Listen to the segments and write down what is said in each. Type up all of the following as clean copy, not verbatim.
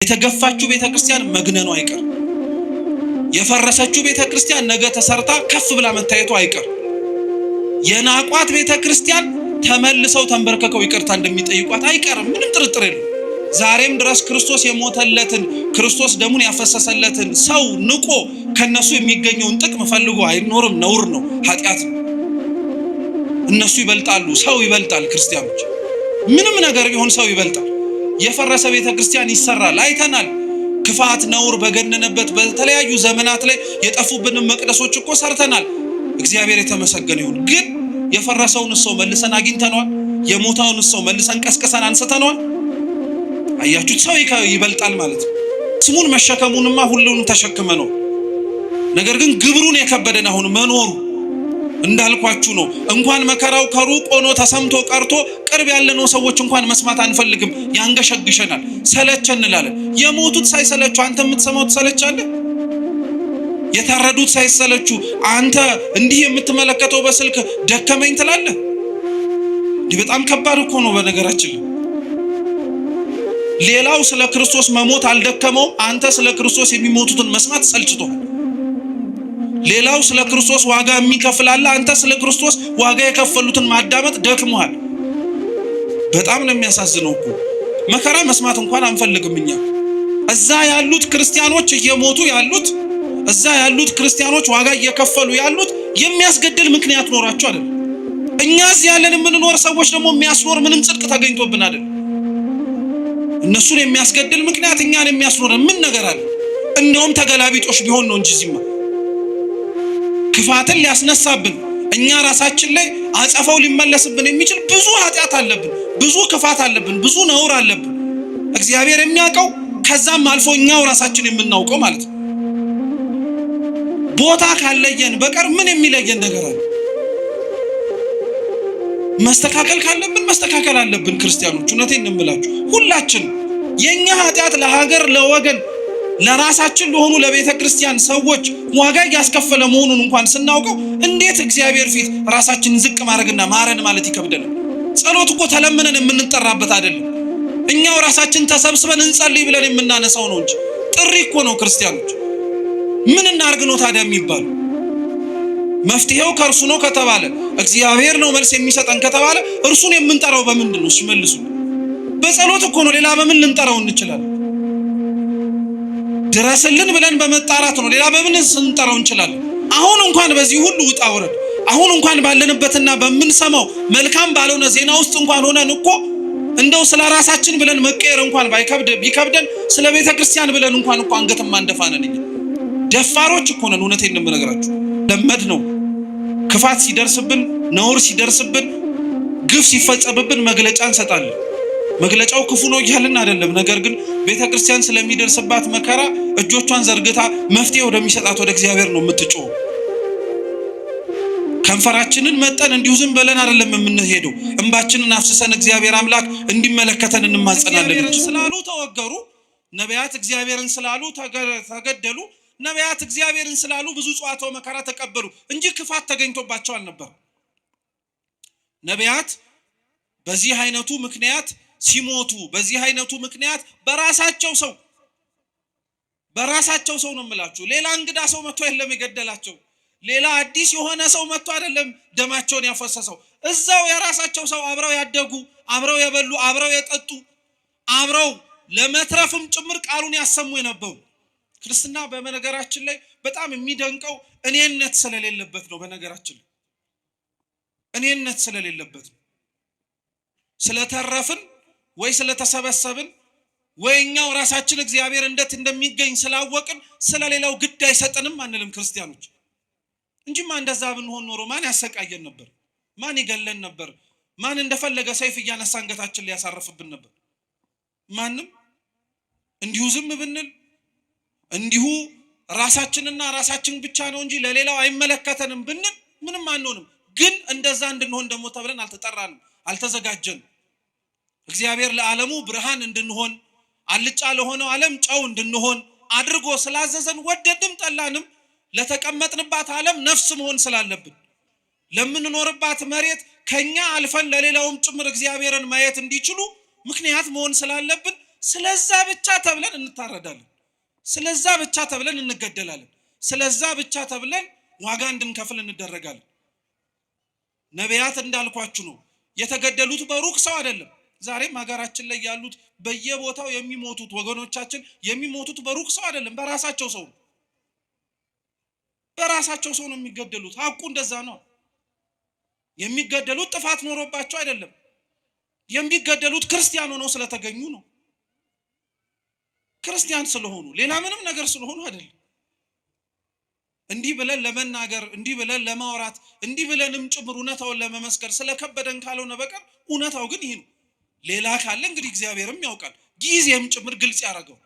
የተገፋችው ቤተክርስቲያን መግነኑ አይቀር። የፈረሰችው ቤተክርስቲያን ነገ ተሰርታ ከፍ ብላ መታየቱ አይቀር። የናቋት ቤተክርስቲያን ተመልሰው ተንበርከከው ይቅርታ እንደሚጠይቋት አይቀርም። ምንም ጥርጥር የለም። ዛሬም ድረስ ክርስቶስ የሞተለትን ክርስቶስ ደሙን ያፈሰሰለትን ሰው ንቆ ከነሱ የሚገኘውን ጥቅም ፈልጎ አይኖርም። ነውር ነው፣ ኃጢአት ነው። እነሱ ይበልጣሉ፣ ሰው ይበልጣል። ክርስቲያኖች ምንም ነገር ቢሆን ሰው ይበልጣል። የፈረሰ ቤተክርስቲያን ይሰራል፣ አይተናል። ክፋት ነውር በገነነበት በተለያዩ ዘመናት ላይ የጠፉብን መቅደሶች እኮ ሰርተናል። እግዚአብሔር የተመሰገነ ይሁን። ግን የፈረሰውን ሰው መልሰን አግኝተነዋል። የሞተውን ሰው መልሰን ቀስቅሰን አንስተነዋል። አያችሁት? ሰው ይበልጣል ማለት ነው። ስሙን መሸከሙንማ ሁሉንም ተሸክመ ነው። ነገር ግን ግብሩን የከበደን አሁን መኖሩ እንዳልኳችሁ ነው። እንኳን መከራው ከሩቅ ሆኖ ተሰምቶ ቀርቶ ቅርብ ያለነው ሰዎች እንኳን መስማት አንፈልግም። ያንገሸግሸናል፣ ሰለቸን እንላለን። የሞቱት ሳይሰለቹ አንተ የምትሰማው ትሰለቻለህ? የታረዱት ሳይሰለቹ አንተ እንዲህ የምትመለከተው በስልክ ደከመኝ ትላለህ? በጣም ከባድ እኮ ነው። በነገራችን ሌላው ስለ ክርስቶስ መሞት አልደከመውም። አንተ ስለ ክርስቶስ የሚሞቱትን መስማት ሰልችቶሃል። ሌላው ስለ ክርስቶስ ዋጋ የሚከፍላል። አንተ ስለ ክርስቶስ ዋጋ የከፈሉትን ማዳመጥ ደክሞሃል። በጣም ነው የሚያሳዝነው እኮ። መከራ መስማት እንኳን አንፈልግም እኛ። እዛ ያሉት ክርስቲያኖች እየሞቱ ያሉት፣ እዛ ያሉት ክርስቲያኖች ዋጋ እየከፈሉ ያሉት የሚያስገድል ምክንያት ኖራቸው አይደል? እኛ እዚህ ያለን የምንኖር ሰዎች ደግሞ የሚያስኖር ምንም ጽድቅ ተገኝቶብን አይደል? እነሱን የሚያስገድል ምክንያት እኛን የሚያስኖር ምን ነገር አለ? እንደውም ተገላቢጦሽ ቢሆን ነው እንጂ እዚህማ ክፋትን ሊያስነሳብን እኛ ራሳችን ላይ አጸፋው ሊመለስብን የሚችል ብዙ ኃጢአት አለብን፣ ብዙ ክፋት አለብን፣ ብዙ ነውር አለብን። እግዚአብሔር የሚያውቀው ከዛም አልፎ እኛው ራሳችን የምናውቀው ማለት ነው። ቦታ ካለየን በቀር ምን የሚለየን ነገር አለ? መስተካከል ካለብን መስተካከል አለብን። ክርስቲያኖች እውነቴን ነው የምላችሁ፣ ሁላችን የኛ ኃጢአት ለሀገር ለወገን ለራሳችን ለሆኑ ለቤተ ክርስቲያን ሰዎች ዋጋ ያስከፈለ መሆኑን እንኳን ስናውቀው እንዴት እግዚአብሔር ፊት ራሳችንን ዝቅ ማድረግና ማረን ማለት ይከብደናል። ጸሎት እኮ ተለምነን የምንጠራበት አይደለም። እኛው ራሳችን ተሰብስበን እንጸልይ ብለን የምናነሳው ነው እንጂ ጥሪ እኮ ነው። ክርስቲያኖች ምን እናርግ ነው ታዲያ የሚባል? መፍትሄው ከእርሱ ነው ከተባለ፣ እግዚአብሔር ነው መልስ የሚሰጠን ከተባለ እርሱን የምንጠራው በምንድን ነው? መልሱ በጸሎት እኮ ነው። ሌላ በምን ልንጠራው እንችላለን? ድረስልን ብለን በመጣራት ነው። ሌላ በምን ስንጠራው እንችላለን? አሁን እንኳን በዚህ ሁሉ ውጣ ውረድ፣ አሁን እንኳን ባለንበትና በምንሰማው መልካም ባልሆነ ዜና ውስጥ እንኳን ሆነን እኮ እንደው ስለ ራሳችን ብለን መቀየር እንኳን ቢከብደን ስለ ቤተ ክርስቲያን ብለን እንኳን እኮ አንገትም አንደፋነን። እኛ ደፋሮች እኮ ነን። እውነቴን ነው የምነግራችሁ። ለመድ ነው ክፋት ሲደርስብን፣ ነውር ሲደርስብን፣ ግፍ ሲፈጸምብን መግለጫ እንሰጣለን። መግለጫው ክፉ ነው እያልን አይደለም። ነገር ግን ቤተክርስቲያን ስለሚደርስባት መከራ እጆቿን ዘርግታ መፍትሄ ወደሚሰጣት ወደ እግዚአብሔር ነው የምትጮህ። ከንፈራችንን መጠን እንዲሁ ዝም ብለን አይደለም የምንሄደው። እንባችንን አፍስሰን እግዚአብሔር አምላክ እንዲመለከተን እንማጸናለን። ስላሉ ተወገሩ ነቢያት፣ እግዚአብሔርን ስላሉ ተገደሉ ነቢያት፣ እግዚአብሔርን ስላሉ ብዙ ጽዋዕተ መከራ ተቀበሉ እንጂ ክፋት ተገኝቶባቸው አልነበር። ነቢያት በዚህ አይነቱ ምክንያት ሲሞቱ፣ በዚህ አይነቱ ምክንያት በራሳቸው ሰው ነው የምላችሁ። ሌላ እንግዳ ሰው መጥቶ አይደለም የገደላቸው። ሌላ አዲስ የሆነ ሰው መጥቶ አይደለም ደማቸውን ያፈሰሰው። እዛው የራሳቸው ሰው አብረው ያደጉ፣ አብረው የበሉ፣ አብረው የጠጡ፣ አብረው ለመትረፍም ጭምር ቃሉን ያሰሙ የነበሩ። ክርስትና በነገራችን ላይ በጣም የሚደንቀው እኔነት ስለሌለበት ነው። በነገራችን ላይ እኔነት ስለሌለበት ነው። ስለተረፍን ወይ ስለተሰበሰብን ወይ እኛው ራሳችን እግዚአብሔር እንዴት እንደሚገኝ ስላወቅን ስለሌላው ግድ አይሰጠንም አንልም ክርስቲያኖች። እንጂማ እንደዛ ብንሆን ኖሮ ማን ያሰቃየን ነበር? ማን ይገለን ነበር? ማን እንደፈለገ ሰይፍ እያነሳ አንገታችን ላይ ያሳርፍብን ነበር? ማንም። እንዲሁ ዝም ብንል እንዲሁ ራሳችንና ራሳችን ብቻ ነው እንጂ ለሌላው አይመለከተንም ብንል ምንም አንሆንም። ግን እንደዛ እንድንሆን ደግሞ ተብለን አልተጠራንም፣ አልተዘጋጀንም። እግዚአብሔር ለዓለሙ ብርሃን እንድንሆን አልጫ ለሆነው ዓለም ጨው እንድንሆን አድርጎ ስላዘዘን ወደድም ጠላንም ለተቀመጥንባት ዓለም ነፍስ መሆን ስላለብን ለምንኖርባት መሬት ከኛ አልፈን ለሌላውም ጭምር እግዚአብሔርን ማየት እንዲችሉ ምክንያት መሆን ስላለብን ስለዛ ብቻ ተብለን እንታረዳለን። ስለዛ ብቻ ተብለን እንገደላለን። ስለዛ ብቻ ተብለን ዋጋ እንድንከፍል እንደረጋለን። ነቢያት እንዳልኳችሁ ነው የተገደሉት በሩቅ ሰው አይደለም። ዛሬም ሀገራችን ላይ ያሉት በየቦታው የሚሞቱት ወገኖቻችን የሚሞቱት በሩቅ ሰው አይደለም፣ በራሳቸው ሰው ነው። በራሳቸው ሰው ነው የሚገደሉት። ሐቁ እንደዛ ነው። የሚገደሉት ጥፋት ኖሮባቸው አይደለም። የሚገደሉት ክርስቲያን ሆነው ስለተገኙ ነው። ክርስቲያን ስለሆኑ ሌላ ምንም ነገር ስለሆኑ አይደለም። እንዲህ ብለን ለመናገር እንዲህ ብለን ለማውራት እንዲህ ብለንም ጭምር እውነታውን ለመመስከር ስለከበደን ካልሆነ በቀር እውነታው ግን ይሄ ነው። ሌላ ካለ እንግዲህ እግዚአብሔርም ያውቃል፣ ጊዜም ጭምር ግልጽ ያደርገው።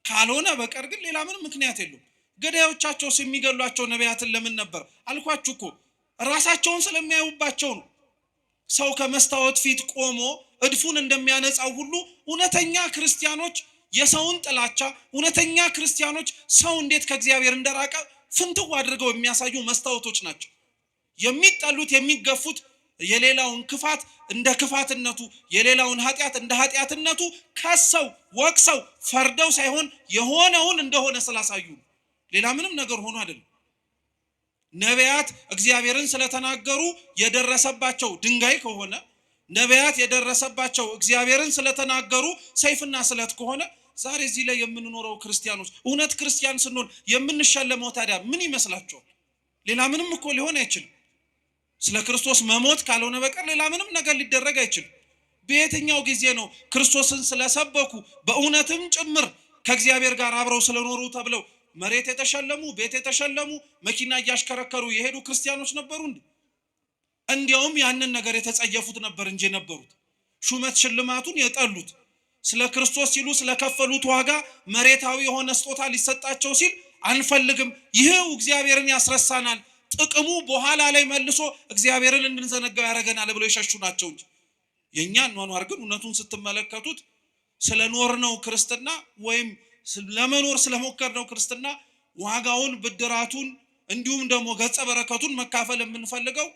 ካልሆነ በቀር ግን ሌላ ምንም ምክንያት የለውም። ገዳዮቻቸው የሚገሏቸው ነቢያትን ለምን ነበር አልኳችሁ እኮ ራሳቸውን ስለሚያዩባቸው ነው። ሰው ከመስታወት ፊት ቆሞ እድፉን እንደሚያነጻው ሁሉ እውነተኛ ክርስቲያኖች የሰውን ጥላቻ፣ እውነተኛ ክርስቲያኖች ሰው እንዴት ከእግዚአብሔር እንደራቀ ፍንትው አድርገው የሚያሳዩ መስታወቶች ናቸው። የሚጠሉት የሚገፉት የሌላውን ክፋት እንደ ክፋትነቱ የሌላውን ኃጢአት እንደ ኃጢአትነቱ ከሰው ወቅሰው ፈርደው ሳይሆን የሆነውን እንደሆነ ስላሳዩ ሌላ ምንም ነገር ሆኖ አይደለም። ነቢያት እግዚአብሔርን ስለተናገሩ የደረሰባቸው ድንጋይ ከሆነ ነቢያት የደረሰባቸው እግዚአብሔርን ስለተናገሩ ሰይፍና ስለት ከሆነ ዛሬ እዚህ ላይ የምንኖረው ክርስቲያኖች እውነት ክርስቲያን ስንሆን የምንሸለመው ታዲያ ምን ይመስላችኋል? ሌላ ምንም እኮ ሊሆን አይችልም። ስለ ክርስቶስ መሞት ካልሆነ በቀር ሌላ ምንም ነገር ሊደረግ አይችልም። በየትኛው ጊዜ ነው ክርስቶስን ስለሰበኩ በእውነትም ጭምር ከእግዚአብሔር ጋር አብረው ስለኖሩ ተብለው መሬት የተሸለሙ ቤት የተሸለሙ መኪና እያሽከረከሩ የሄዱ ክርስቲያኖች ነበሩ እንዴ? እንዲያውም ያንን ነገር የተጸየፉት ነበር እንጂ ነበሩት ሹመት ሽልማቱን የጠሉት ስለ ክርስቶስ ሲሉ ስለከፈሉት ዋጋ መሬታዊ የሆነ ስጦታ ሊሰጣቸው ሲል አንፈልግም፣ ይሄው እግዚአብሔርን ያስረሳናል፣ ጥቅሙ በኋላ ላይ መልሶ እግዚአብሔርን እንድንዘነጋው ያደርገናል ብለው የሸሹ ናቸው እንጂ የኛን ኗኗር ግን እውነቱን ስትመለከቱት ስለኖርነው ክርስትና ወይም ለመኖር ስለሞከርነው ክርስትና ዋጋውን ብድራቱን እንዲሁም ደግሞ ገጸ በረከቱን መካፈል የምንፈልገው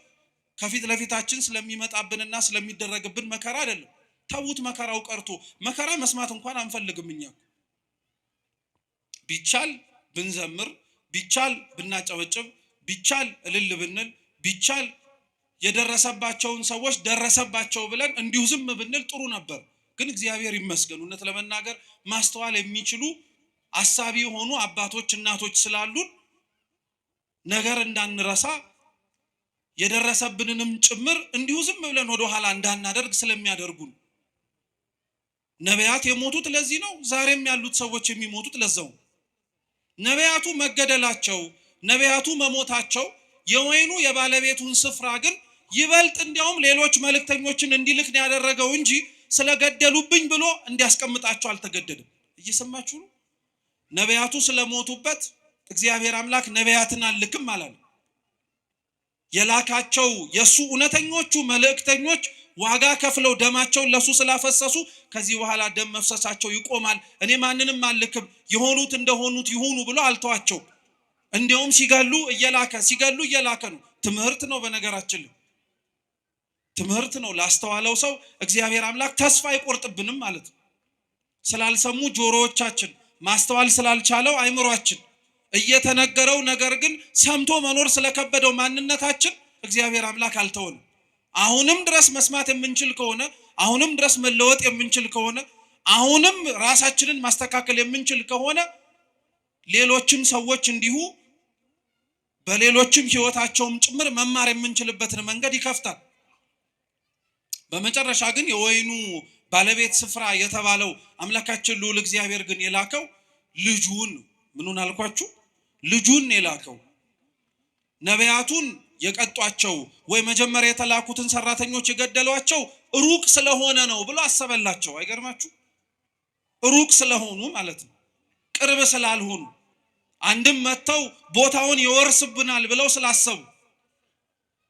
ከፊት ለፊታችን ስለሚመጣብንና ስለሚደረግብን መከራ አይደለም። ተውት፣ መከራው ቀርቶ መከራ መስማት እንኳን አንፈልግም። እኛ ቢቻል ብንዘምር፣ ቢቻል ብናጨበጭብ፣ ቢቻል እልል ብንል፣ ቢቻል የደረሰባቸውን ሰዎች ደረሰባቸው ብለን እንዲሁ ዝም ብንል ጥሩ ነበር። ግን እግዚአብሔር ይመስገን እውነት ለመናገር ማስተዋል የሚችሉ አሳቢ የሆኑ አባቶች እናቶች ስላሉን ነገር እንዳንረሳ የደረሰብንንም ጭምር እንዲሁ ዝም ብለን ወደ ኋላ እንዳናደርግ ስለሚያደርጉን ነቢያት የሞቱት ለዚህ ነው። ዛሬም ያሉት ሰዎች የሚሞቱት ለዛው። ነቢያቱ መገደላቸው ነቢያቱ መሞታቸው የወይኑ የባለቤቱን ስፍራ ግን ይበልጥ እንዲያውም ሌሎች መልእክተኞችን እንዲልክ ነው ያደረገው እንጂ ስለገደሉብኝ ብሎ እንዲያስቀምጣቸው አልተገደደም። እየሰማችሁ ነው። ነቢያቱ ስለሞቱበት እግዚአብሔር አምላክ ነቢያትን አልልክም አላለም። የላካቸው የሱ እውነተኞቹ መልእክተኞች ዋጋ ከፍለው ደማቸውን ለሱ ስላፈሰሱ ከዚህ በኋላ ደም መፍሰሳቸው ይቆማል፣ እኔ ማንንም አልልክም፣ የሆኑት እንደሆኑት ይሁኑ ብሎ አልተዋቸው። እንዲያውም ሲገሉ እየላከ ነው። ትምህርት ነው። በነገራችን ትምህርት ነው። ላስተዋለው ሰው እግዚአብሔር አምላክ ተስፋ አይቆርጥብንም ማለት ነው። ስላልሰሙ ጆሮዎቻችን፣ ማስተዋል ስላልቻለው አይምሯችን እየተነገረው ነገር ግን ሰምቶ መኖር ስለከበደው ማንነታችን እግዚአብሔር አምላክ አልተወንም። አሁንም ድረስ መስማት የምንችል ከሆነ አሁንም ድረስ መለወጥ የምንችል ከሆነ አሁንም ራሳችንን ማስተካከል የምንችል ከሆነ ሌሎችም ሰዎች እንዲሁ በሌሎችም ህይወታቸውም ጭምር መማር የምንችልበትን መንገድ ይከፍታል። በመጨረሻ ግን የወይኑ ባለቤት ስፍራ የተባለው አምላካችን ልዑል እግዚአብሔር ግን የላከው ልጁን ምኑን አልኳችሁ? ልጁን የላከው። ነቢያቱን የቀጧቸው ወይ መጀመሪያ የተላኩትን ሰራተኞች የገደሏቸው ሩቅ ስለሆነ ነው ብሎ አሰበላቸው። አይገርማችሁ? ሩቅ ስለሆኑ ማለት ነው፣ ቅርብ ስላልሆኑ አንድም መተው ቦታውን ይወርስብናል ብለው ስላሰቡ።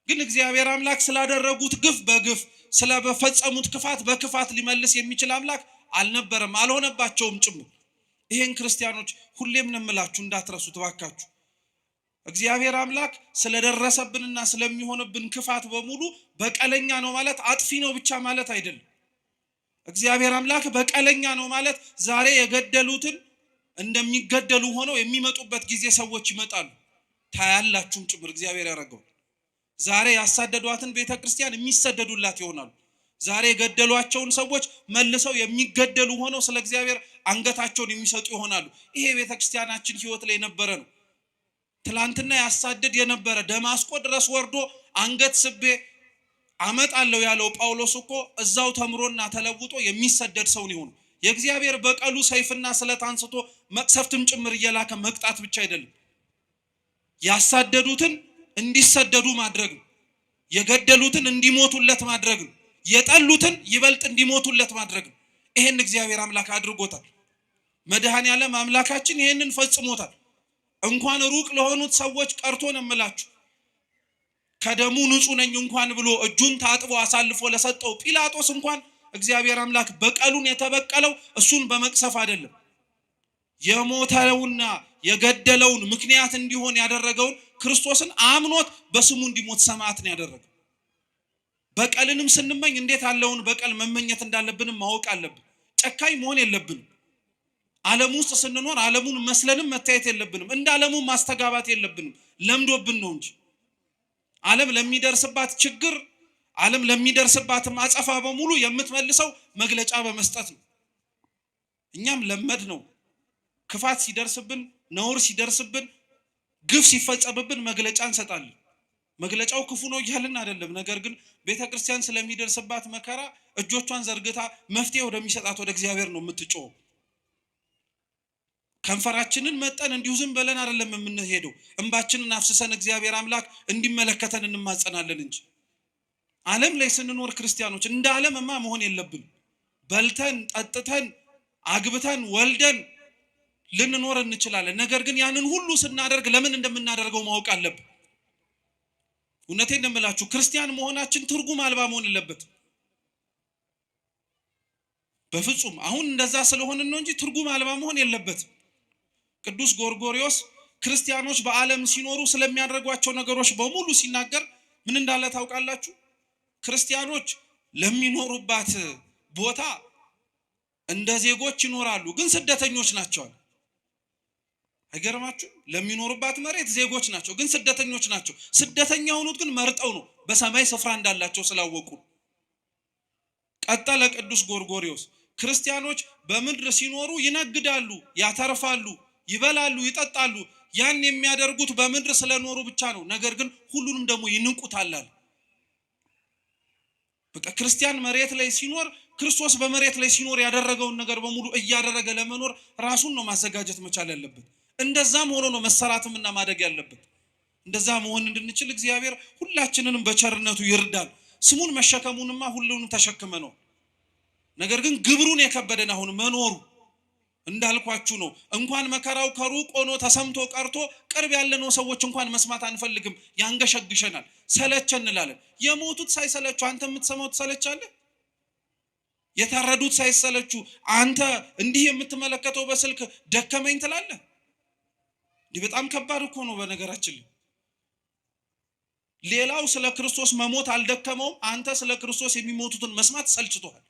ግን እግዚአብሔር አምላክ ስላደረጉት ግፍ በግፍ ስለፈጸሙት ክፋት በክፋት ሊመልስ የሚችል አምላክ አልነበረም፣ አልሆነባቸውም ጭምር። ይሄን ክርስቲያኖች ሁሌም እንምላችሁ እንዳትረሱት ባካችሁ። እግዚአብሔር አምላክ ስለደረሰብንና ስለሚሆንብን ክፋት በሙሉ በቀለኛ ነው ማለት አጥፊ ነው ብቻ ማለት አይደለም። እግዚአብሔር አምላክ በቀለኛ ነው ማለት ዛሬ የገደሉትን እንደሚገደሉ ሆነው የሚመጡበት ጊዜ ሰዎች ይመጣሉ። ታያላችሁም ጭምር እግዚአብሔር ያደረገው። ዛሬ ያሳደዷትን ቤተክርስቲያን የሚሰደዱላት ይሆናሉ። ዛሬ የገደሏቸውን ሰዎች መልሰው የሚገደሉ ሆነው ስለ እግዚአብሔር አንገታቸውን የሚሰጡ ይሆናሉ። ይሄ ቤተክርስቲያናችን ህይወት ላይ ነበረ ነው። ትላንትና ያሳደድ የነበረ ደማስቆ ድረስ ወርዶ አንገት ስቤ አመጣለሁ ያለው ጳውሎስ እኮ እዛው ተምሮና ተለውጦ የሚሰደድ ሰው ነው። የእግዚአብሔር በቀሉ ሰይፍና ስለት አንስቶ መቅሰፍትም ጭምር እየላከ መቅጣት ብቻ አይደለም፣ ያሳደዱትን እንዲሰደዱ ማድረግ ነው። የገደሉትን እንዲሞቱለት ማድረግ ነው። የጠሉትን ይበልጥ እንዲሞቱለት ማድረግ ነው። ይሄን እግዚአብሔር አምላክ አድርጎታል። መድኃኔዓለም አምላካችን ይሄንን ፈጽሞታል። እንኳን ሩቅ ለሆኑት ሰዎች ቀርቶ ነው የምላችሁ፣ ከደሙ ንጹህ ነኝ እንኳን ብሎ እጁን ታጥቦ አሳልፎ ለሰጠው ጲላጦስ እንኳን እግዚአብሔር አምላክ በቀሉን የተበቀለው እሱን በመቅሰፍ አይደለም። የሞተውና የገደለውን ምክንያት እንዲሆን ያደረገውን ክርስቶስን አምኖት በስሙ እንዲሞት ሰማዕት ነው ያደረገው። በቀልንም ስንመኝ እንዴት ያለውን በቀል መመኘት እንዳለብንም ማወቅ አለብን። ጨካኝ መሆን የለብንም። ዓለም ውስጥ ስንኖር ዓለሙን መስለንም መታየት የለብንም። እንደ ዓለሙ ማስተጋባት የለብንም። ለምዶብን ነው እንጂ ዓለም ለሚደርስባት ችግር፣ ዓለም ለሚደርስባት አጸፋ በሙሉ የምትመልሰው መግለጫ በመስጠት ነው። እኛም ለመድ ነው። ክፋት ሲደርስብን፣ ነውር ሲደርስብን፣ ግፍ ሲፈጸምብን መግለጫ እንሰጣለን። መግለጫው ክፉ ነው እያልን አይደለም። ነገር ግን ቤተክርስቲያን ስለሚደርስባት መከራ እጆቿን ዘርግታ መፍትሄ ወደሚሰጣት ወደ እግዚአብሔር ነው የምትጮኸው። ከንፈራችንን መጠን እንዲሁ ዝም ብለን አይደለም የምንሄደው። እንባችንን አፍስሰን እግዚአብሔር አምላክ እንዲመለከተን እንማጸናለን እንጂ ዓለም ላይ ስንኖር ክርስቲያኖች እንደ ዓለምማ መሆን የለብንም። በልተን ጠጥተን አግብተን ወልደን ልንኖር እንችላለን። ነገር ግን ያንን ሁሉ ስናደርግ ለምን እንደምናደርገው ማወቅ አለብን። እውነቴን እንደምላችሁ ክርስቲያን መሆናችን ትርጉም አልባ መሆን የለበትም በፍጹም። አሁን እንደዛ ስለሆነ ነው እንጂ ትርጉም አልባ መሆን የለበትም። ቅዱስ ጎርጎርዮስ ክርስቲያኖች በዓለም ሲኖሩ ስለሚያደርጓቸው ነገሮች በሙሉ ሲናገር ምን እንዳለ ታውቃላችሁ? ክርስቲያኖች ለሚኖሩባት ቦታ እንደ ዜጎች ይኖራሉ፣ ግን ስደተኞች ናቸው። አይገርማችሁ? ለሚኖሩባት መሬት ዜጎች ናቸው፣ ግን ስደተኞች ናቸው። ስደተኛ ሆኑት ግን መርጠው ነው፣ በሰማይ ስፍራ እንዳላቸው ስላወቁ። ቀጠለ ቅዱስ ጎርጎርዮስ ክርስቲያኖች በምድር ሲኖሩ ይነግዳሉ፣ ያተርፋሉ፣ ይበላሉ፣ ይጠጣሉ። ያን የሚያደርጉት በምድር ስለኖሩ ብቻ ነው። ነገር ግን ሁሉንም ደግሞ ይንቁታል። በቃ ክርስቲያን መሬት ላይ ሲኖር ክርስቶስ በመሬት ላይ ሲኖር ያደረገውን ነገር በሙሉ እያደረገ ለመኖር ራሱን ነው ማዘጋጀት መቻል ያለበት። እንደዛም ሆኖ ነው መሰራትምና ማደግ ያለበት። እንደዛ መሆን እንድንችል እግዚአብሔር ሁላችንንም በቸርነቱ ይርዳል። ስሙን መሸከሙንማ ሁሉንም ተሸክመ ነው። ነገር ግን ግብሩን የከበደን አሁን መኖሩ እንዳልኳችሁ ነው። እንኳን መከራው ከሩቅ ሆኖ ተሰምቶ ቀርቶ ቅርብ ያለነው ሰዎች እንኳን መስማት አንፈልግም፣ ያንገሸግሸናል፣ ሰለቸን እንላለን። የሞቱት ሳይሰለቹ አንተ የምትሰማው ትሰለቻለህ? የታረዱት ሳይሰለቹ አንተ እንዲህ የምትመለከተው በስልክ ደከመኝ ትላለህ? እንዲህ በጣም ከባድ እኮ ነው። በነገራችን ሌላው ስለ ክርስቶስ መሞት አልደከመውም፣ አንተ ስለ ክርስቶስ የሚሞቱትን መስማት ሰልችቶሃል።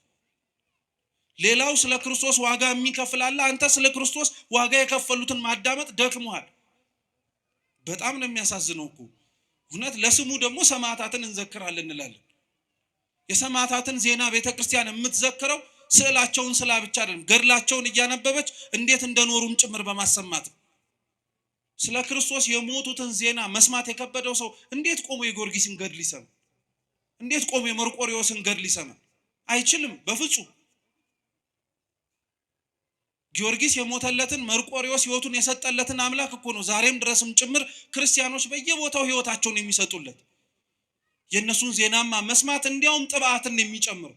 ሌላው ስለ ክርስቶስ ዋጋ የሚከፍል አለ፣ አንተ ስለ ክርስቶስ ዋጋ የከፈሉትን ማዳመጥ ደክሞሃል። በጣም ነው የሚያሳዝነው እኮ እውነት። ለስሙ ደግሞ ሰማዕታትን እንዘክራለን እንላለን። የሰማዕታትን ዜና ቤተክርስቲያን የምትዘክረው ስዕላቸውን ስላ ብቻ አይደለም፣ ገድላቸውን እያነበበች እንዴት እንደኖሩም ጭምር በማሰማት። ስለ ክርስቶስ የሞቱትን ዜና መስማት የከበደው ሰው እንዴት ቆሞ የጊዮርጊስን ገድል ይሰማ? እንዴት ቆሞ የመርቆሪዎስን ገድል ይሰማ? አይችልም በፍጹም። ጊዮርጊስ የሞተለትን መርቆሪዎስ ህይወቱን የሰጠለትን አምላክ እኮ ነው ዛሬም ድረስም ጭምር ክርስቲያኖች በየቦታው ህይወታቸውን የሚሰጡለት። የነሱን ዜናማ መስማት እንዲያውም ጥብዓትን የሚጨምር፣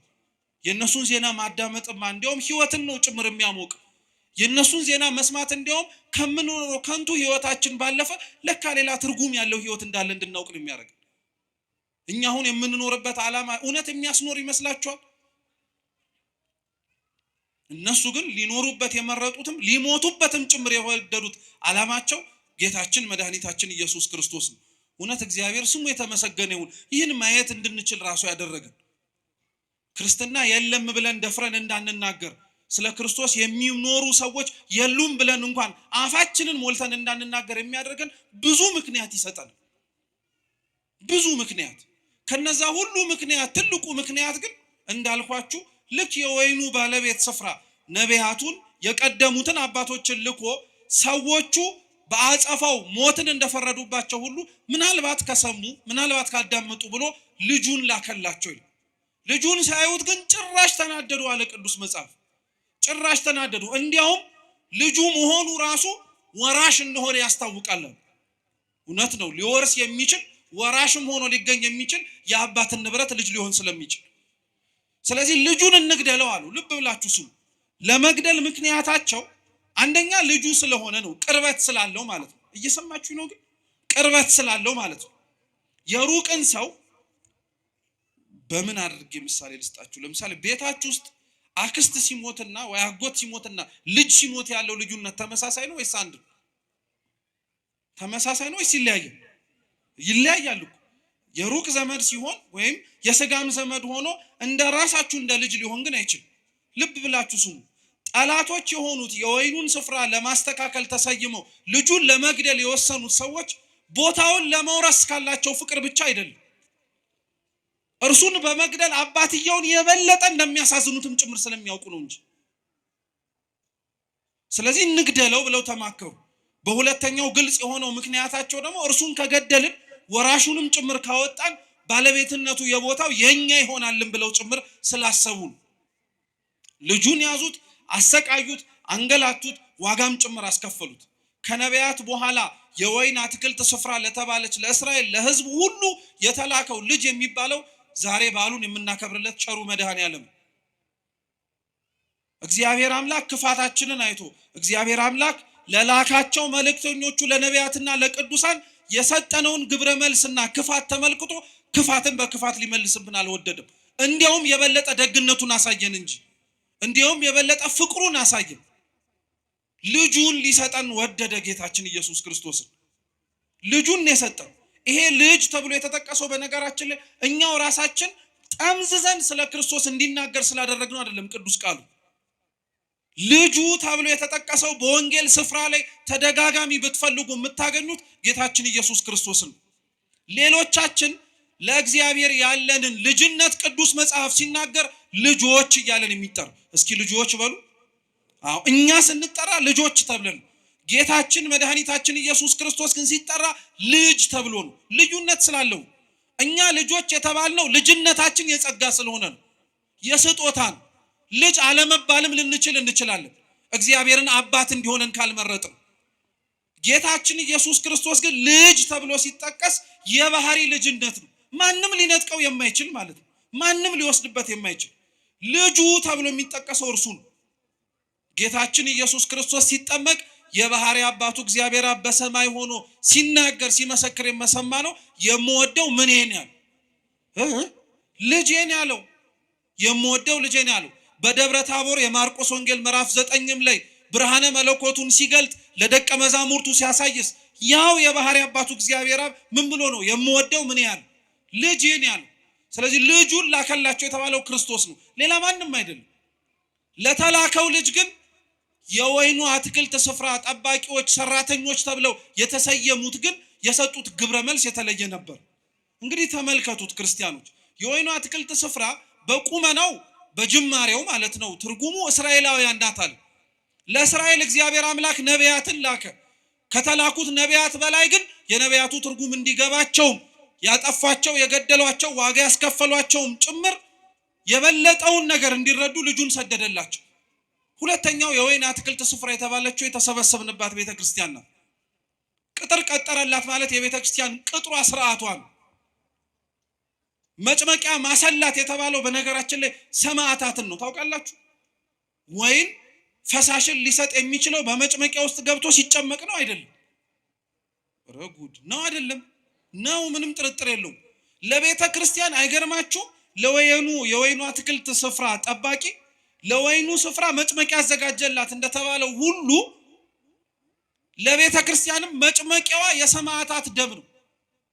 የነሱን ዜና ማዳመጥማ እንዲያውም ህይወትን ነው ጭምር የሚያሞቅ። የነሱን ዜና መስማት እንዲያውም ከምንኖረው ከንቱ ህይወታችን ባለፈ ለካ ሌላ ትርጉም ያለው ህይወት እንዳለ እንድናውቅ ነው የሚያደርግ። እኛ አሁን የምንኖርበት ዓላማ እውነት የሚያስኖር ይመስላችኋል? እነሱ ግን ሊኖሩበት የመረጡትም ሊሞቱበትም ጭምር የወደዱት ዓላማቸው ጌታችን መድኃኒታችን ኢየሱስ ክርስቶስ ነው። እውነት እግዚአብሔር ስሙ የተመሰገነ ይሁን። ይህን ማየት እንድንችል ራሱ ያደረገን ክርስትና የለም ብለን ደፍረን እንዳንናገር፣ ስለ ክርስቶስ የሚኖሩ ሰዎች የሉም ብለን እንኳን አፋችንን ሞልተን እንዳንናገር የሚያደርገን ብዙ ምክንያት ይሰጣል። ብዙ ምክንያት። ከነዛ ሁሉ ምክንያት ትልቁ ምክንያት ግን እንዳልኳችሁ ልክ የወይኑ ባለቤት ስፍራ ነቢያቱን የቀደሙትን አባቶችን ልኮ ሰዎቹ በአጸፋው ሞትን እንደፈረዱባቸው ሁሉ ምናልባት ከሰሙ ምናልባት ካዳመጡ ብሎ ልጁን ላከላቸው። ልጁን ሳይዩት ግን ጭራሽ ተናደዱ አለ ቅዱስ መጽሐፍ። ጭራሽ ተናደዱ። እንዲያውም ልጁ መሆኑ ራሱ ወራሽ እንደሆነ ያስታውቃል። እውነት ነው። ሊወርስ የሚችል ወራሽም ሆኖ ሊገኝ የሚችል የአባትን ንብረት ልጅ ሊሆን ስለሚችል፣ ስለዚህ ልጁን እንግደለው አሉ። ልብ ብላችሁ ስሙ። ለመግደል ምክንያታቸው አንደኛ ልጁ ስለሆነ ነው፣ ቅርበት ስላለው ማለት ነው። እየሰማችሁ ነው? ግን ቅርበት ስላለው ማለት ነው። የሩቅን ሰው በምን አድርጌ ምሳሌ ልስጣችሁ? ለምሳሌ ቤታችሁ ውስጥ አክስት ሲሞትና ወይ አጎት ሲሞትና ልጅ ሲሞት ያለው ልዩነት ተመሳሳይ ነው ወይስ አንድ ነው? ተመሳሳይ ነው ወይስ ይለያያል? ይለያያል እኮ። የሩቅ ዘመድ ሲሆን ወይም የስጋም ዘመድ ሆኖ እንደ ራሳችሁ እንደ ልጅ ሊሆን ግን አይችልም። ልብ ብላችሁ ስሙ። ጠላቶች የሆኑት የወይኑን ስፍራ ለማስተካከል ተሰይመው ልጁን ለመግደል የወሰኑት ሰዎች ቦታውን ለመውረስ ካላቸው ፍቅር ብቻ አይደለም፣ እርሱን በመግደል አባትየውን የበለጠ እንደሚያሳዝኑትም ጭምር ስለሚያውቁ ነው እንጂ። ስለዚህ እንግደለው ብለው ተማከሩ። በሁለተኛው ግልጽ የሆነው ምክንያታቸው ደግሞ እርሱን ከገደልን ወራሹንም ጭምር ካወጣን ባለቤትነቱ የቦታው የኛ ይሆናልን ብለው ጭምር ስላሰቡ ልጁን ያዙት፣ አሰቃዩት፣ አንገላቱት፣ ዋጋም ጭምር አስከፈሉት። ከነቢያት በኋላ የወይን አትክልት ስፍራ ለተባለች ለእስራኤል ለሕዝብ ሁሉ የተላከው ልጅ የሚባለው ዛሬ በዓሉን የምናከብርለት ቸሩ መድኃኔዓለም እግዚአብሔር አምላክ ክፋታችንን አይቶ እግዚአብሔር አምላክ ለላካቸው መልእክተኞቹ ለነቢያትና ለቅዱሳን የሰጠነውን ግብረ መልስና ክፋት ተመልክቶ ክፋትን በክፋት ሊመልስብን አልወደደም። እንዲያውም የበለጠ ደግነቱን አሳየን እንጂ፣ እንዲያውም የበለጠ ፍቅሩን አሳየን። ልጁን ሊሰጠን ወደደ። ጌታችን ኢየሱስ ክርስቶስን ልጁን የሰጠን። ይሄ ልጅ ተብሎ የተጠቀሰው በነገራችን ላይ እኛው ራሳችን ጠምዝዘን ስለ ክርስቶስ እንዲናገር ስላደረግነው አይደለም። ቅዱስ ቃሉ ልጁ ተብሎ የተጠቀሰው በወንጌል ስፍራ ላይ ተደጋጋሚ ብትፈልጉ የምታገኙት ጌታችን ኢየሱስ ክርስቶስን። ሌሎቻችን ለእግዚአብሔር ያለንን ልጅነት ቅዱስ መጽሐፍ ሲናገር ልጆች እያለን የሚጠራ፣ እስኪ ልጆች በሉ። አዎ እኛ ስንጠራ ልጆች ተብለን፣ ጌታችን መድኃኒታችን ኢየሱስ ክርስቶስ ግን ሲጠራ ልጅ ተብሎ ነው። ልዩነት ስላለው እኛ ልጆች የተባልነው ልጅነታችን የጸጋ ስለሆነ ነው፣ የስጦታ ነው። ልጅ አለመባልም እንችላለን እግዚአብሔርን አባት እንዲሆነን ካልመረጥን። ጌታችን ኢየሱስ ክርስቶስ ግን ልጅ ተብሎ ሲጠቀስ የባህሪ ልጅነት ነው። ማንም ሊነጥቀው የማይችል ማለት ነው። ማንም ሊወስድበት የማይችል ልጁ ተብሎ የሚጠቀሰው እርሱ ነው። ጌታችን ኢየሱስ ክርስቶስ ሲጠመቅ የባህሪ አባቱ እግዚአብሔር አብ በሰማይ ሆኖ ሲናገር ሲመሰክር የመሰማ ነው። የምወደው ምኔን ያለው ልጄን ያለው፣ የምወደው ልጄን ያለው በደብረ ታቦር የማርቆስ ወንጌል ምዕራፍ 9 ላይ ብርሃነ መለኮቱን ሲገልጥ ለደቀ መዛሙርቱ ሲያሳይስ ያው የባህሪ አባቱ እግዚአብሔር አብ ምን ብሎ ነው የምወደው ምን ያለው ልጄን ያለው። ስለዚህ ልጁን ላከላቸው የተባለው ክርስቶስ ነው፣ ሌላ ማንም አይደለም። ለተላከው ልጅ ግን የወይኑ አትክልት ስፍራ ጠባቂዎች ሰራተኞች ተብለው የተሰየሙት ግን የሰጡት ግብረ መልስ የተለየ ነበር። እንግዲህ ተመልከቱት ክርስቲያኖች፣ የወይኑ አትክልት ስፍራ በቁመናው በጅማሬው ማለት ነው ትርጉሙ እስራኤላውያን ናት አለ። ለእስራኤል እግዚአብሔር አምላክ ነቢያትን ላከ። ከተላኩት ነቢያት በላይ ግን የነቢያቱ ትርጉም እንዲገባቸው ያጠፏቸው የገደሏቸው ዋጋ ያስከፈሏቸውም ጭምር የበለጠውን ነገር እንዲረዱ ልጁን ሰደደላቸው። ሁለተኛው የወይን አትክልት ስፍራ የተባለችው የተሰበሰብንባት ቤተክርስቲያን ናት። ቅጥር ቀጠረላት ማለት የቤተክርስቲያን ቅጥሯ ስርዓቷ ነው። መጭመቂያ ማሰላት የተባለው በነገራችን ላይ ሰማዕታትን ነው። ታውቃላችሁ? ወይን ፈሳሽን ሊሰጥ የሚችለው በመጭመቂያ ውስጥ ገብቶ ሲጨመቅ ነው አይደለም? ረጉድ ነው አይደለም? ነው፣ ምንም ጥርጥር የለውም። ለቤተ ክርስቲያን አይገርማችሁ? የወይኑ አትክልት ስፍራ ጠባቂ ለወይኑ ስፍራ መጭመቂያ ያዘጋጀላት እንደተባለው ሁሉ ለቤተ ክርስቲያንም መጭመቂያዋ የሰማዕታት ደም ነው።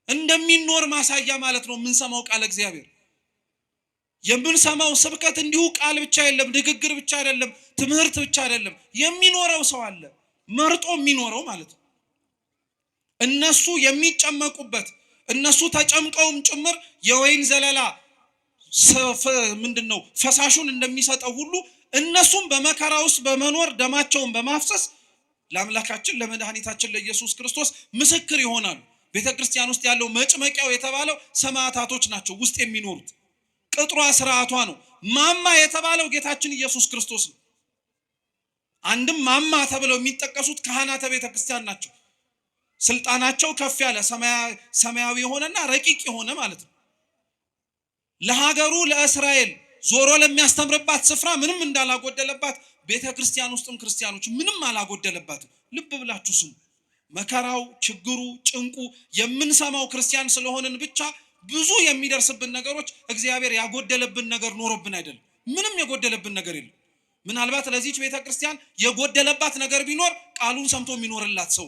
እንደሚኖር ማሳያ ማለት ነው የምንሰማው ቃል እግዚአብሔር። የምንሰማው ስብከት እንዲሁ ቃል ብቻ አይደለም፣ ንግግር ብቻ አይደለም፣ ትምህርት ብቻ አይደለም። የሚኖረው ሰው አለ፣ መርጦ የሚኖረው ማለት ነው። እነሱ የሚጨመቁበት እነሱ ተጨምቀውም ጭምር የወይን ዘለላ ምንድነው ፈሳሹን እንደሚሰጠው ሁሉ እነሱም በመከራ ውስጥ በመኖር ደማቸውን በማፍሰስ ለአምላካችን ለመድኃኒታችን ለኢየሱስ ክርስቶስ ምስክር ይሆናሉ። ቤተክርስቲያን ውስጥ ያለው መጭመቂያው የተባለው ሰማዕታቶች ናቸው ውስጥ የሚኖሩት። ቅጥሯ ስርዓቷ ነው። ማማ የተባለው ጌታችን ኢየሱስ ክርስቶስ ነው። አንድም ማማ ተብለው የሚጠቀሱት ካህናተ ቤተክርስቲያን ናቸው። ስልጣናቸው ከፍ ያለ ሰማያዊ የሆነና ረቂቅ የሆነ ማለት ነው። ለሀገሩ ለእስራኤል ዞሮ ለሚያስተምርባት ስፍራ ምንም እንዳላጎደለባት ቤተክርስቲያን ውስጥም ክርስቲያኖች ምንም አላጎደለባትም። ልብ ብላችሁ ስሙ። መከራው፣ ችግሩ፣ ጭንቁ የምንሰማው ክርስቲያን ስለሆንን ብቻ ብዙ የሚደርስብን ነገሮች እግዚአብሔር ያጎደለብን ነገር ኖሮብን አይደለም። ምንም የጎደለብን ነገር የለም። ምናልባት ለዚህች ቤተክርስቲያን የጎደለባት ነገር ቢኖር ቃሉን ሰምቶ የሚኖርላት ሰው፣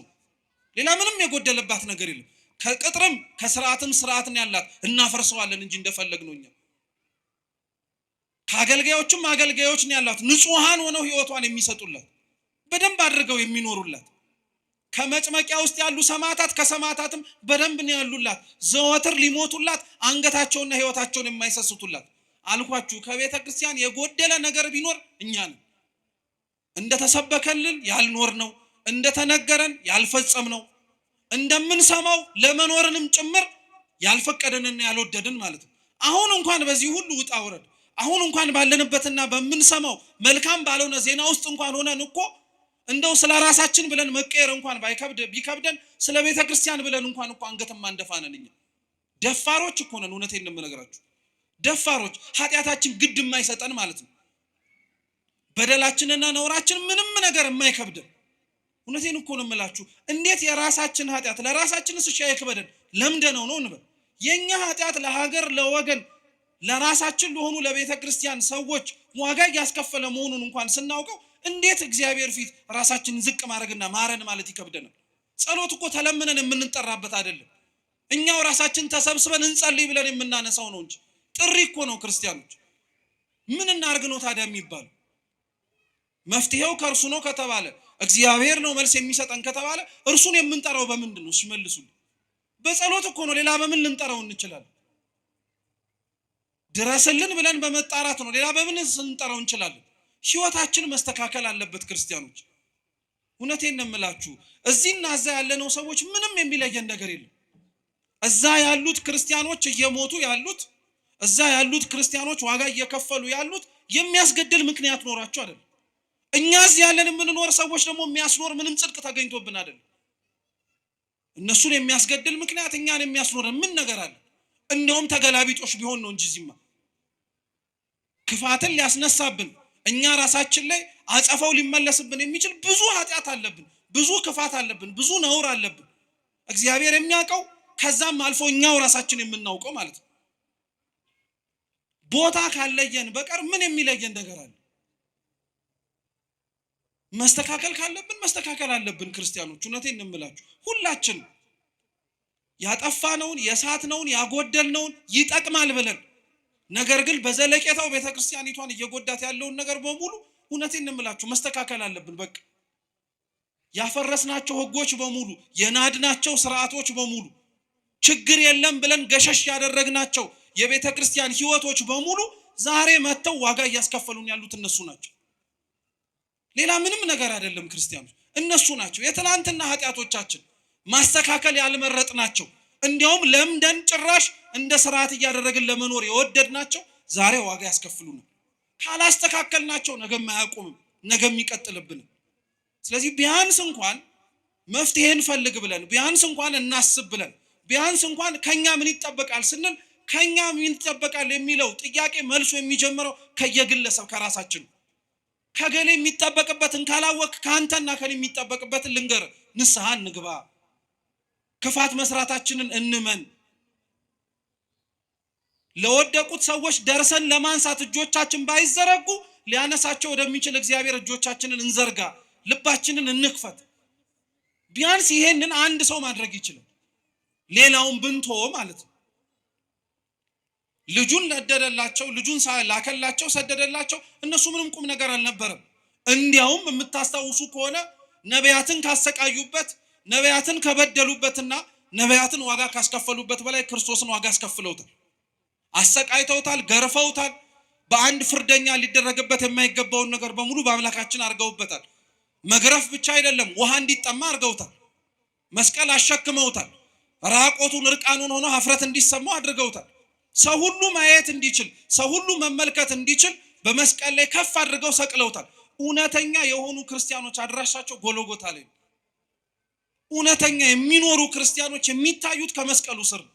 ሌላ ምንም የጎደለባት ነገር የለም። ከቅጥርም ከስርዓትም ስርዓትን ያላት እናፈርሰዋለን እንጂ እንደፈለግነው እኛ። ከአገልጋዮችም አገልጋዮች ነው ያላት፣ ንጹሃን ሆነው ህይወቷን የሚሰጡላት በደንብ አድርገው የሚኖሩላት። ከመጭመቂያ ውስጥ ያሉ ሰማዕታት ከሰማዕታትም በደንብ ነው ያሉላት፣ ዘወትር ሊሞቱላት አንገታቸውና ህይወታቸውን የማይሰስቱላት። አልኳችሁ ከቤተ ክርስቲያን የጎደለ ነገር ቢኖር እኛ ነን። እንደተሰበከልን ያልኖር ነው፣ እንደተነገረን ያልፈጸም ነው፣ እንደምንሰማው ለመኖርንም ጭምር ያልፈቀደንና ያልወደድን ማለት ነው። አሁን እንኳን በዚህ ሁሉ ውጣ ውረድ፣ አሁን እንኳን ባለንበትና በምንሰማው መልካም ባልሆነ ዜና ውስጥ እንኳን ሆነን እኮ እንደው ስለ ራሳችን ብለን መቀየር እንኳን ቢከብደን ስለ ቤተ ክርስቲያን ብለን እንኳን እኮ አንገትም አንደፋነን። እኛ ደፋሮች እኮ ነን። እውነቴን ነው የምነግራችሁ፣ ደፋሮች፣ ኃጢአታችን ግድ የማይሰጠን ማለት ነው። በደላችንና ነውራችን ምንም ነገር የማይከብደን። እውነቴን እኮ ነው የምላችሁ። እንዴት የራሳችን ኃጢአት ለራሳችንስ እሺ አይከብደን? ለምደነው ነው እንበል። የኛ ኃጢአት ለሀገር ለወገን ለራሳችን ለሆኑ ለቤተ ክርስቲያን ሰዎች ዋጋ ያስከፈለ መሆኑን እንኳን ስናውቀው እንዴት እግዚአብሔር ፊት ራሳችንን ዝቅ ማድረግና ማረን ማለት ይከብደናል? ጸሎት እኮ ተለምነን የምንጠራበት አይደለም። እኛው ራሳችን ተሰብስበን እንጸልይ ብለን የምናነሳው ነው እንጂ ጥሪ እኮ ነው። ክርስቲያኖች ምን እናርግ ነው ታዲያ የሚባለው? መፍትሄው ከእርሱ ነው ከተባለ፣ እግዚአብሔር ነው መልስ የሚሰጠን ከተባለ እርሱን የምንጠራው በምንድን ነው? መልሱልኝ። በጸሎት እኮ ነው። ሌላ በምን ልንጠራው እንችላለን? ድረስልን ብለን በመጣራት ነው። ሌላ በምን ልንጠራው እንችላለን? ህይወታችን መስተካከል አለበት ክርስቲያኖች። እውነቴን ነው የምላችሁ። እዚህና እዛ ያለነው ሰዎች ምንም የሚለየን ነገር የለም። እዛ ያሉት ክርስቲያኖች እየሞቱ ያሉት፣ እዛ ያሉት ክርስቲያኖች ዋጋ እየከፈሉ ያሉት የሚያስገድል ምክንያት ኖራቸው አይደለም። እኛ እዚህ ያለን የምንኖር ሰዎች ደግሞ የሚያስኖር ምንም ጽድቅ ተገኝቶብን አይደለም። እነሱን የሚያስገድል ምክንያት እኛን የሚያስኖረን ምን ነገር አለ? እንደውም ተገላቢጦሽ ቢሆን ነው እንጂ እዚህማ ክፋትን ሊያስነሳብን እኛ ራሳችን ላይ አጸፋው ሊመለስብን የሚችል ብዙ ኃጢአት አለብን፣ ብዙ ክፋት አለብን፣ ብዙ ነውር አለብን። እግዚአብሔር የሚያውቀው ከዛም አልፎ እኛው ራሳችን የምናውቀው ማለት ነው። ቦታ ካለየን በቀር ምን የሚለየን ነገር አለ? መስተካከል ካለብን መስተካከል አለብን ክርስቲያኖች። እውነቴን ነው የምላችሁ። ሁላችን ያጠፋነውን የሳትነውን ያጎደልነውን ይጠቅማል ብለን ነገር ግን በዘለቄታው ቤተክርስቲያኒቷን እየጎዳት ያለውን ነገር በሙሉ እውነቴን ነው የምላችሁ መስተካከል አለብን። በቃ ያፈረስናቸው ህጎች በሙሉ የናድናቸው ስርዓቶች በሙሉ ችግር የለም ብለን ገሸሽ ያደረግናቸው የቤተክርስቲያን ህይወቶች በሙሉ ዛሬ መተው ዋጋ እያስከፈሉን ያሉት እነሱ ናቸው። ሌላ ምንም ነገር አይደለም ክርስቲያኖች፣ እነሱ ናቸው። የትናንትና ኃጢአቶቻችን ማስተካከል ያልመረጥናቸው እንዲያውም ለምደን ጭራሽ እንደ ስርዓት እያደረግን ለመኖር የወደድናቸው ዛሬ ዋጋ ያስከፍሉናል። ካላስተካከልናቸው ነገም አያቆምም፣ ነገም ይቀጥልብናል። ስለዚህ ቢያንስ እንኳን መፍትሄን ፈልግ ብለን፣ ቢያንስ እንኳን እናስብ ብለን፣ ቢያንስ እንኳን ከኛ ምን ይጠበቃል ስንል ከኛ ምን ይጠበቃል የሚለው ጥያቄ መልሶ የሚጀምረው ከየግለሰብ ከራሳችን። ከገሌ የሚጠበቅበትን ካላወቅ ካንተና ከኔ የሚጠበቅበትን ልንገር፣ ንስሐ እንግባ፣ ክፋት መስራታችንን እንመን። ለወደቁት ሰዎች ደርሰን ለማንሳት እጆቻችን ባይዘረጉ ሊያነሳቸው ወደሚችል እግዚአብሔር እጆቻችንን እንዘርጋ፣ ልባችንን እንክፈት። ቢያንስ ይሄንን አንድ ሰው ማድረግ ይችላል፣ ሌላውን ብንተው ማለት ነው። ልጁን ለደደላቸው፣ ልጁን ላከላቸው፣ ሰደደላቸው። እነሱ ምንም ቁም ነገር አልነበረም። እንዲያውም የምታስታውሱ ከሆነ ነቢያትን ካሰቃዩበት፣ ነቢያትን ከበደሉበትና ነቢያትን ዋጋ ካስከፈሉበት በላይ ክርስቶስን ዋጋ አስከፍለውታል። አሰቃይተውታል፣ ገርፈውታል። በአንድ ፍርደኛ ሊደረግበት የማይገባውን ነገር በሙሉ በአምላካችን አድርገውበታል። መግረፍ ብቻ አይደለም፣ ውሃ እንዲጠማ አድርገውታል። መስቀል አሸክመውታል። ራቆቱን እርቃኑን ሆኖ ሀፍረት እንዲሰማው አድርገውታል። ሰው ሁሉ ማየት እንዲችል፣ ሰው ሁሉ መመልከት እንዲችል በመስቀል ላይ ከፍ አድርገው ሰቅለውታል። እውነተኛ የሆኑ ክርስቲያኖች አድራሻቸው ጎልጎታ ላይ ነው። እውነተኛ የሚኖሩ ክርስቲያኖች የሚታዩት ከመስቀሉ ስር ነው።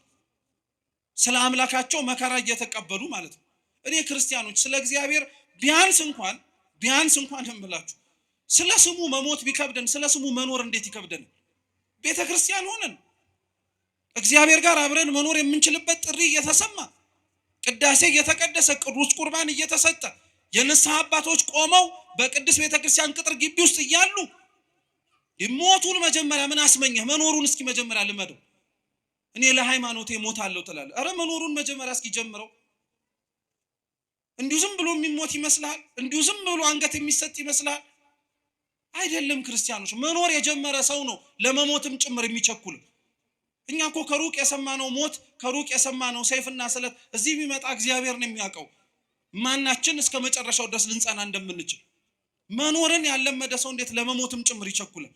ስለ አምላካቸው መከራ እየተቀበሉ ማለት ነው። እኔ ክርስቲያኖች ስለ እግዚአብሔር ቢያንስ እንኳን እምላችሁ ስለ ስሙ መሞት ቢከብደን ስለ ስሙ መኖር እንዴት ይከብደን? ቤተ ክርስቲያን ሆነን እግዚአብሔር ጋር አብረን መኖር የምንችልበት ጥሪ እየተሰማ ቅዳሴ እየተቀደሰ ቅዱስ ቁርባን እየተሰጠ የንስሐ አባቶች ቆመው በቅዱስ ቤተ ክርስቲያን ቅጥር ግቢ ውስጥ እያሉ ሞቱን መጀመሪያ ምን አስመኘህ? መኖሩን እስኪ መጀመሪያ ልመደው። እኔ ለሃይማኖቴ ሞታለሁ ትላለህ። አረ መኖሩን መጀመሪያ እስኪ ጀምረው። እንዲሁ ዝም ብሎ የሚሞት ይመስላል? እንዲሁ ዝም ብሎ አንገት የሚሰጥ ይመስላል? አይደለም። ክርስቲያኖች መኖር የጀመረ ሰው ነው ለመሞትም ጭምር የሚቸኩል። እኛ እኮ ከሩቅ የሰማነው ሞት፣ ከሩቅ የሰማነው ሰይፍና ስለት እዚህ ቢመጣ እግዚአብሔር ነው የሚያውቀው ማናችን እስከ መጨረሻው ድረስ ልንጸና እንደምንችል። መኖርን ያለመደ ሰው እንዴት ለመሞትም ጭምር ይቸኩላል?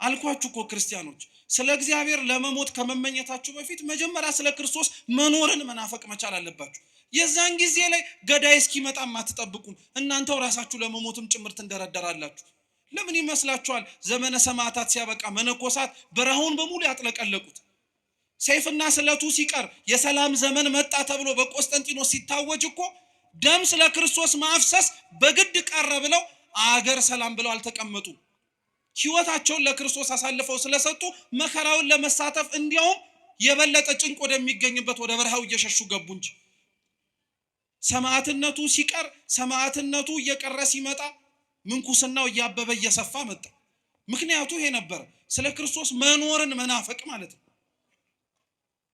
አልኳችሁ እኮ ክርስቲያኖች ስለ እግዚአብሔር ለመሞት ከመመኘታችሁ በፊት መጀመሪያ ስለ ክርስቶስ መኖርን መናፈቅ መቻል አለባችሁ። የዛን ጊዜ ላይ ገዳይ እስኪመጣም አትጠብቁም። እናንተው ራሳችሁ ለመሞትም ጭምር ትንደረደራላችሁ። ለምን ይመስላችኋል ዘመነ ሰማዕታት ሲያበቃ መነኮሳት በረሃውን በሙሉ ያጥለቀለቁት? ሰይፍና ስለቱ ሲቀር የሰላም ዘመን መጣ ተብሎ በቆስጠንጢኖስ ሲታወጅ እኮ ደም ስለ ክርስቶስ ማፍሰስ በግድ ቀረ ብለው አገር ሰላም ብለው አልተቀመጡም። ሕይወታቸውን ለክርስቶስ አሳልፈው ስለሰጡ መከራውን ለመሳተፍ እንዲያውም የበለጠ ጭንቅ ወደሚገኝበት ወደ በረሃው እየሸሹ ገቡ እንጂ ሰማዕትነቱ ሲቀር ሰማዕትነቱ እየቀረ ሲመጣ ምንኩስናው እያበበ እየሰፋ መጣ። ምክንያቱ ይሄ ነበር፣ ስለ ክርስቶስ መኖርን መናፈቅ ማለት ነው።